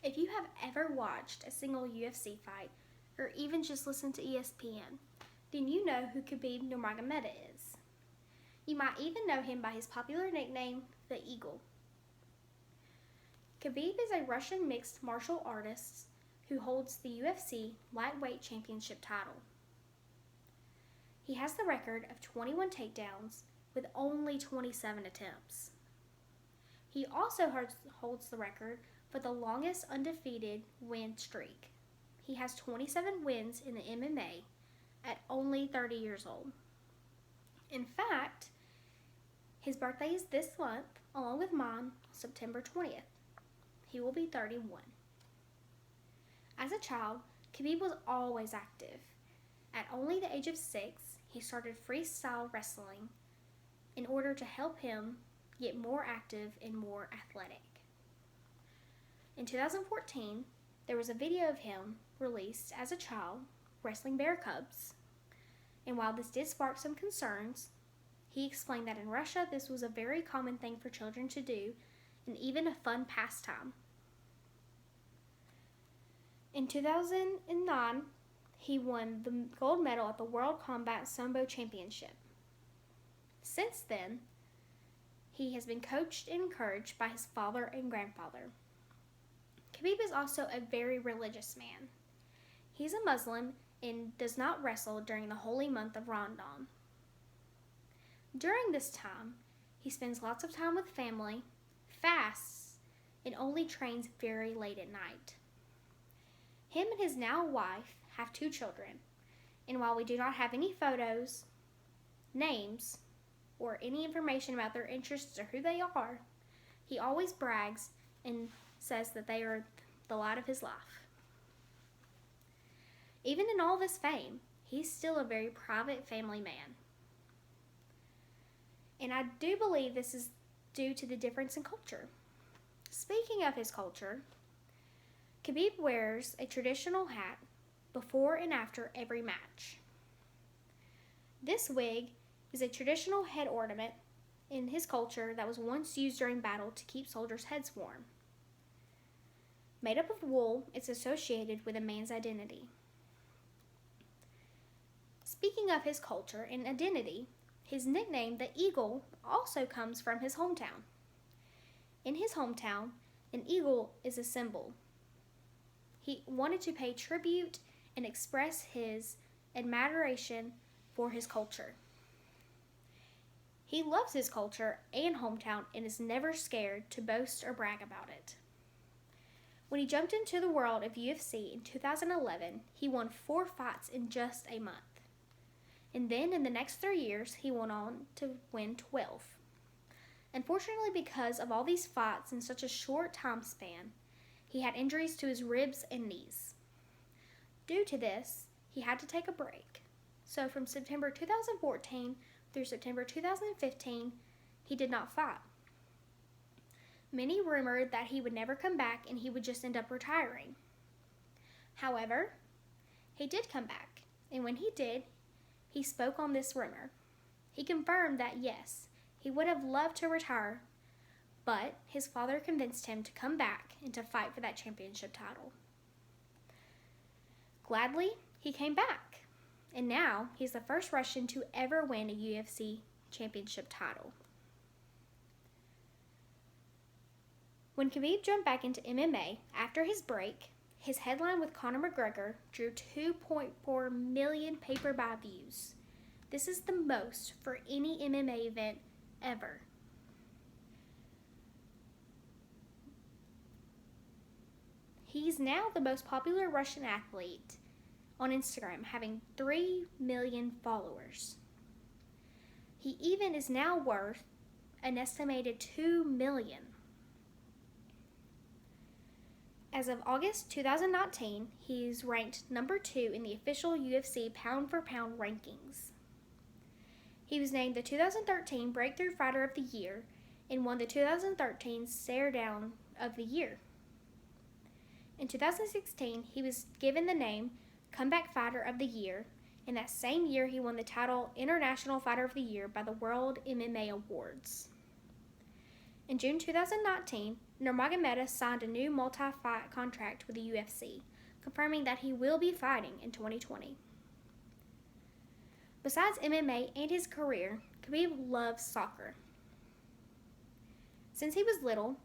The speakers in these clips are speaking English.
If you have ever watched a single UFC fight, or even just listened to ESPN, then you know who Khabib Nurmagomedov is. You might even know him by his popular nickname, the Eagle. Khabib is a Russian mixed martial artist who holds the UFC lightweight championship title. He has the record of 21 takedowns with only 27 attempts. He also holds the record for the longest undefeated win streak. He has 27 wins in the MMA at only 30 years old. In fact, his birthday is this month, along with mine, September 20th. He will be 31. As a child, Khabib was always active. At only the age of 6, he started freestyle wrestling in order to help him get more active and more athletic. In 2014, there was a video of him released as a child wrestling bear cubs. And while this did spark some concerns, he explained that in Russia this was a very common thing for children to do and even a fun pastime. In 2009, he won the gold medal at the World Combat Sambo Championship. Since then, he has been coached and encouraged by his father and grandfather. Khabib is also a very religious man. He's a Muslim and does not wrestle during the holy month of Ramadan. During this time, he spends lots of time with family, fasts, and only trains very late at night. Him and his now wife have 2 children, and while we do not have any photos, names, or any information about their interests or who they are, he always brags and says that they are the light of his life. Even in all this fame, he's still a very private family man. And I do believe this is due to the difference in culture. Speaking of his culture, Khabib wears a traditional hat before and after every match. This wig is a traditional head ornament in his culture that was once used during battle to keep soldiers' heads warm. Made up of wool, it's associated with a man's identity. Speaking of his culture and identity, his nickname, the Eagle, also comes from his hometown. In his hometown, an eagle is a symbol. He wanted to pay tribute and express his admiration for his culture. He loves his culture and hometown and is never scared to boast or brag about it. When he jumped into the world of UFC in 2011, he won 4 fights in just a month. And then in the next 3 years, he went on to win 12. Unfortunately, because of all these fights in such a short time span, he had injuries to his ribs and knees. Due to this, he had to take a break. So from September 2014 through September 2015, he did not fight. Many rumored that he would never come back and he would just end up retiring. However, he did come back, and when he did, he spoke on this rumor. He confirmed that yes, he would have loved to retire, but his father convinced him to come back and to fight for that championship title. Gladly, he came back, and now he's the first Russian to ever win a UFC championship title. When Khabib jumped back into MMA after his break, his headline with Conor McGregor drew 2.4 million pay-per-view views. This is the most for any MMA event ever. He's now the most popular Russian athlete on Instagram, having 3 million followers. He even is now worth an estimated $2 million. As of August 2019, he's ranked number 2 in the official UFC pound-for-pound rankings. He was named the 2013 Breakthrough Fighter of the Year and won the 2013 Stare Down of the Year. In 2016, he was given the name Comeback Fighter of the Year, and that same year he won the title International Fighter of the Year by the World MMA Awards. In June 2019, Nurmagomedov signed a new multi-fight contract with the UFC, confirming that he will be fighting in 2020. Besides MMA and his career, Khabib loves soccer. Since he was little,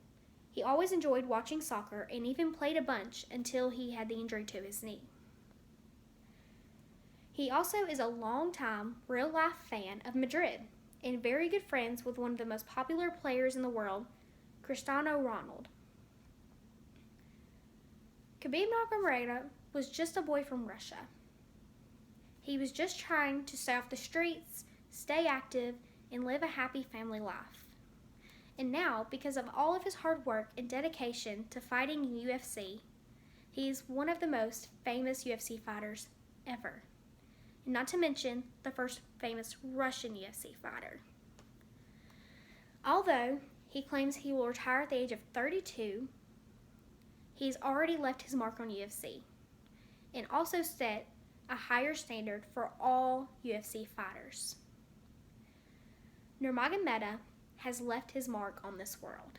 he always enjoyed watching soccer and even played a bunch until he had the injury to his knee. He also is a longtime real-life fan of Madrid and very good friends with one of the most popular players in the world, Cristiano Ronaldo. Khabib Nurmagomedov was just a boy from Russia. He was just trying to stay off the streets, stay active, and live a happy family life. And now, because of all of his hard work and dedication to fighting in UFC, he is one of the most famous UFC fighters ever. And not to mention the first famous Russian UFC fighter. Although he claims he will retire at the age of 32, he's already left his mark on UFC and also set a higher standard for all UFC fighters. Nurmagomedov has left his mark on this world.